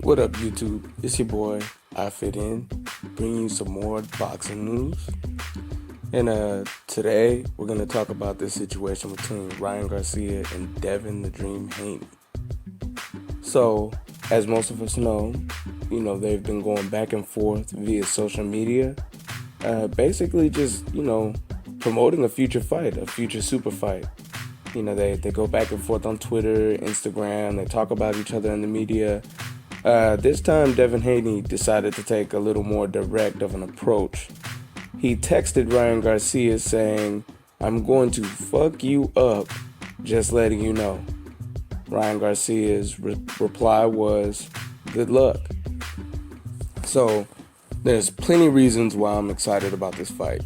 What up, YouTube? It's your boy, I Fit In, bringing you some more boxing news. And today, we're going to talk about this situation between Ryan Garcia and Devin the Dream Haney. So, as most of us know, they've been going back and forth via social media, basically just, promoting a future fight, a future super fight. They go back and forth on Twitter, Instagram, they talk about each other in the media. This time, Devin Haney decided to take a little more direct of an approach. He texted Ryan Garcia saying, "I'm going to fuck you up, just letting you know." Ryan Garcia's reply was, "Good luck." So, there's plenty reasons why I'm excited about this fight.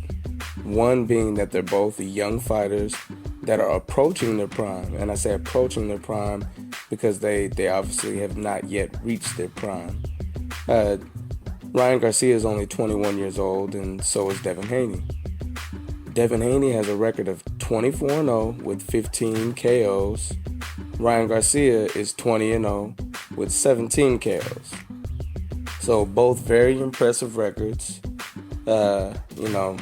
One being that they're both young fighters that are approaching their prime. And I say approaching their prime because they obviously have not yet reached their prime. Ryan Garcia is only 21 years old, and so is Devin Haney. Devin Haney has a record of 24-0 with 15 KOs. Ryan Garcia is 20-0 with 17 KOs. So both very impressive records. Devin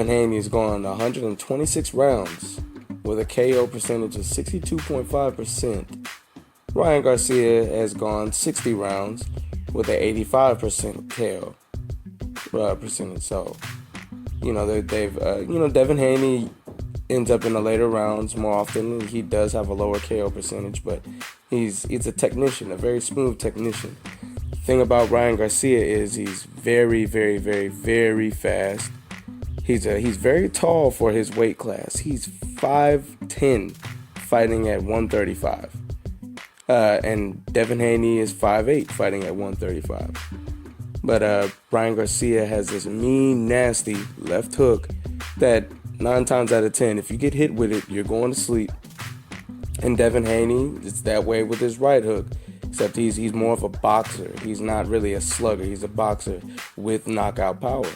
Haney is going 126 rounds with a KO percentage of 62.5%. Ryan Garcia has gone 60 rounds with an 85% KO percentage. So, Devin Haney ends up in the later rounds more often. He does have a lower KO percentage, but he's a technician, a very smooth technician. The thing about Ryan Garcia is he's very, very, very, very fast. He's very tall for his weight class. He's 5'10", fighting at 135. And Devin Haney is 5'8", fighting at 135. But Ryan Garcia has this mean, nasty left hook that 9 times out of 10, if you get hit with it, you're going to sleep. And Devin Haney is that way with his right hook, except he's more of a boxer. He's not really a slugger. He's a boxer with knockout power.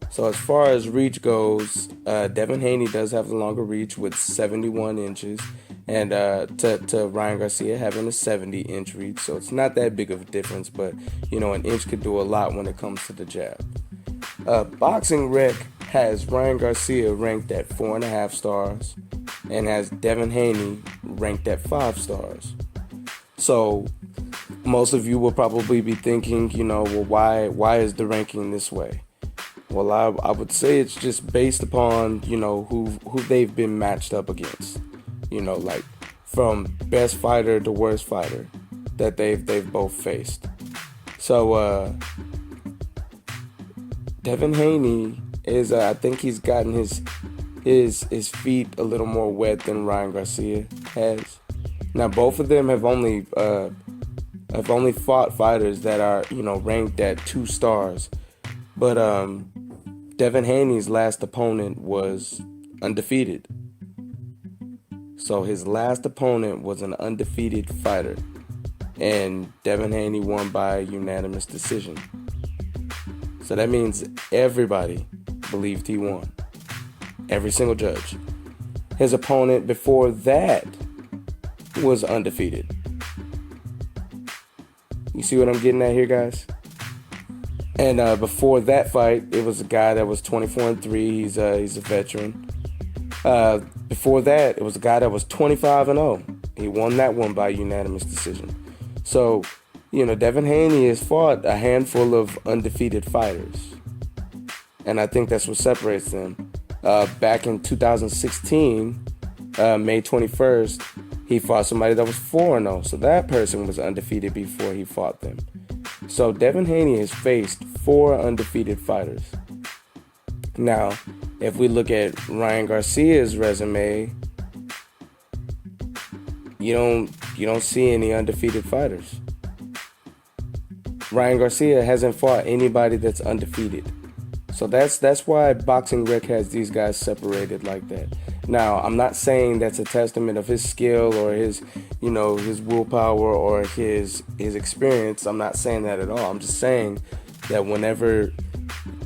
So as far as reach goes, Devin Haney does have the longer reach with 71 inches, and to Ryan Garcia having a 70-inch reach. So it's not that big of a difference, but an inch could do a lot when it comes to the jab. Boxing Rec has Ryan Garcia ranked at 4.5 stars, and has Devin Haney ranked at 5 stars. So most of you will probably be thinking, why is the ranking this way? Well, I would say it's just based upon, who they've been matched up against. Like from best fighter to worst fighter that they've both faced. So Devin Haney is I think he's gotten his feet a little more wet than Ryan Garcia has. Now both of them have only fought fighters that are, ranked at 2 stars. But Devin Haney's last opponent was undefeated. So his last opponent was an undefeated fighter. And Devin Haney won by unanimous decision. So that means everybody believed he won. Every single judge. His opponent before that was undefeated. You see what I'm getting at here, guys? And before that fight, it was a guy that was 24-3. He's a veteran. Before that, it was a guy that was 25-0. He won that one by unanimous decision. So, Devin Haney has fought a handful of undefeated fighters, and I think that's what separates them. Back in 2016, May 21st, he fought somebody that was 4-0. So that person was undefeated before he fought them. So Devin Haney has faced 4 undefeated fighters. Now, if we look at Ryan Garcia's resume, you don't see any undefeated fighters. Ryan Garcia hasn't fought anybody that's undefeated. So that's why Boxing Rec has these guys separated like that. Now, I'm not saying that's a testament of his skill or his willpower or his experience. I'm not saying that at all. I'm just saying that whenever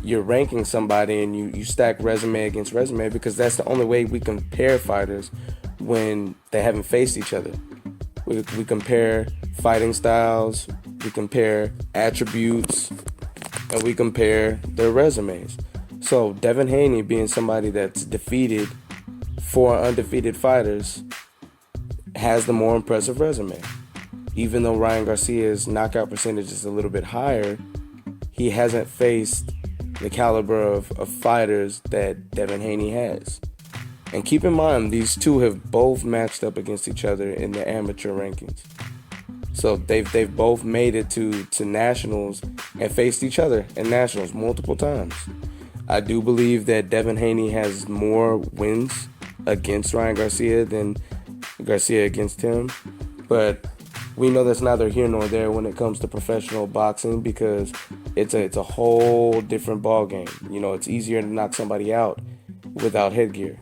you're ranking somebody and you stack resume against resume, because that's the only way we compare fighters when they haven't faced each other. We compare fighting styles, we compare attributes, and we compare their resumes. So Devin Haney, being somebody that's defeated 4 undefeated fighters, has the more impressive resume. Even though Ryan Garcia's knockout percentage is a little bit higher, he hasn't faced the caliber of fighters that Devin Haney has. And keep in mind, these two have both matched up against each other in the amateur rankings. So they've both made it to nationals and faced each other in nationals multiple times. I do believe that Devin Haney has more wins against Ryan Garcia than Garcia against him. But we know that's neither here nor there when it comes to professional boxing, because it's a whole different ball game. You know, it's easier to knock somebody out without headgear.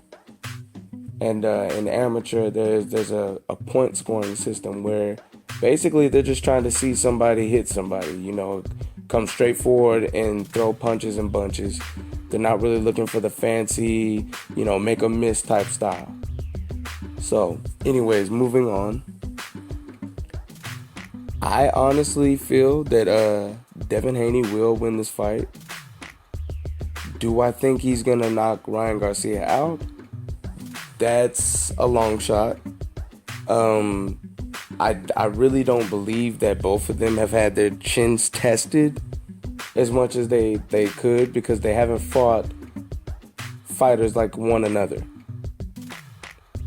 And in the amateur, there's a point scoring system where basically they're just trying to see somebody hit somebody. You know, come straight forward and throw punches and bunches. They're not really looking for the fancy, you know, make a miss type style. So, anyways, moving on. I honestly feel that Devin Haney will win this fight. Do I think he's going to knock Ryan Garcia out? That's a long shot. I really don't believe that both of them have had their chins tested as much as they could, because they haven't fought fighters like one another.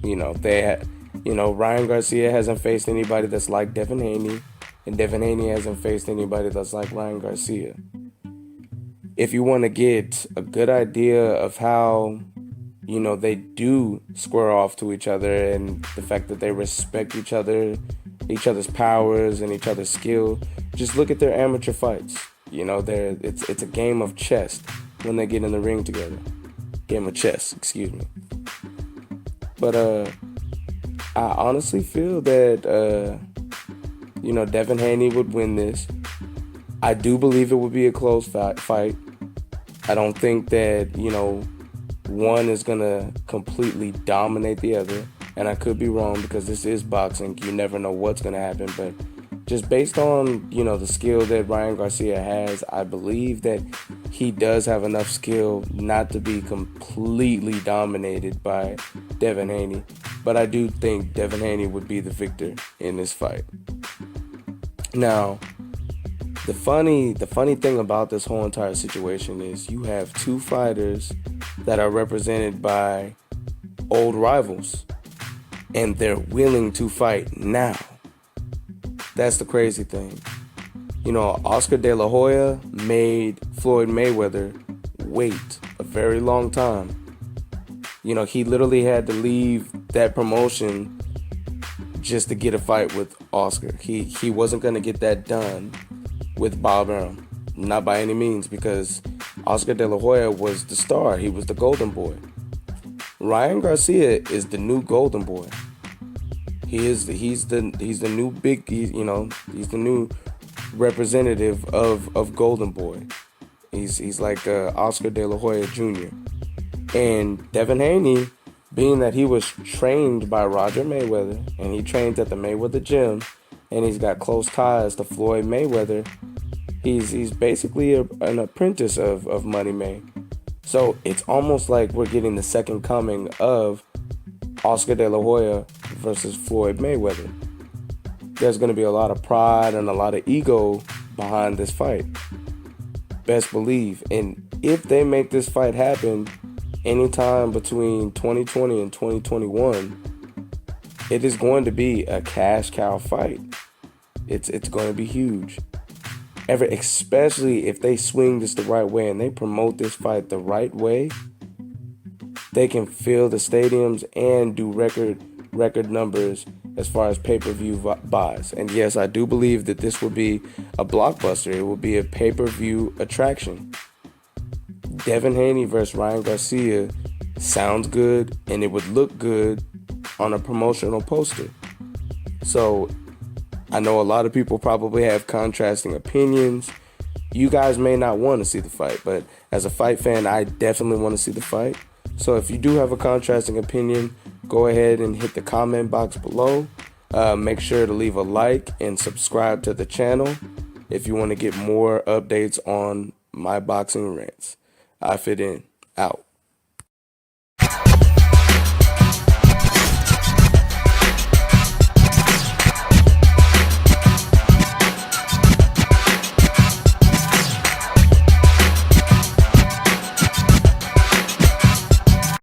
You know, Ryan Garcia hasn't faced anybody that's like Devin Haney, and Devin Haney hasn't faced anybody that's like Ryan Garcia. If you want to get a good idea of how, you know, they do square off to each other, and the fact that they respect each other's powers and each other's skill, just look at their amateur fights. You know, it's a game of chess when they get in the ring together. Game of chess, excuse me. But I honestly feel that you know, Devin Haney would win this. I do believe it would be a close fight. I don't think that, you know, one is gonna completely dominate the other, and I could be wrong because this is boxing. You never know what's gonna happen, but just based on, you know, the skill that Ryan Garcia has, I believe that he does have enough skill not to be completely dominated by Devin Haney. But I do think Devin Haney would be the victor in this fight. Now, the funny thing about this whole entire situation is you have two fighters that are represented by old rivals, and they're willing to fight now. That's the crazy thing. You know, Oscar De La Hoya made Floyd Mayweather wait a very long time. You know, he literally had to leave that promotion just to get a fight with Oscar. He wasn't going to get that done with Bob Arum. Not by any means, because Oscar De La Hoya was the star. He was the golden boy. Ryan Garcia is the new golden boy. He's the new big, he's the new representative of Golden Boy. He's like Oscar De La Hoya Jr. And Devin Haney, being that he was trained by Roger Mayweather, and he trains at the Mayweather gym, and he's got close ties to Floyd Mayweather, he's basically an apprentice of Money May. So it's almost like we're getting the second coming of Oscar De La Hoya versus Floyd Mayweather. There's going to be a lot of pride and a lot of ego behind this fight. Best believe. And if they make this fight happen anytime between 2020 and 2021, it is going to be a cash cow fight. It's going to be huge. Especially if they swing this the right way and they promote this fight the right way, they can fill the stadiums and do record numbers as far as pay-per-view buys. And yes, I do believe that this will be a blockbuster. It will be a pay-per-view attraction. Devin Haney versus Ryan Garcia sounds good, and it would look good on a promotional poster. So I know a lot of people probably have contrasting opinions. You guys may not want to see the fight, but as a fight fan, I definitely want to see the fight. So if you do have a contrasting opinion, go ahead and hit the comment box below. Make sure to leave a like and subscribe to the channel if you want to get more updates on my boxing rants. I fit in. Out.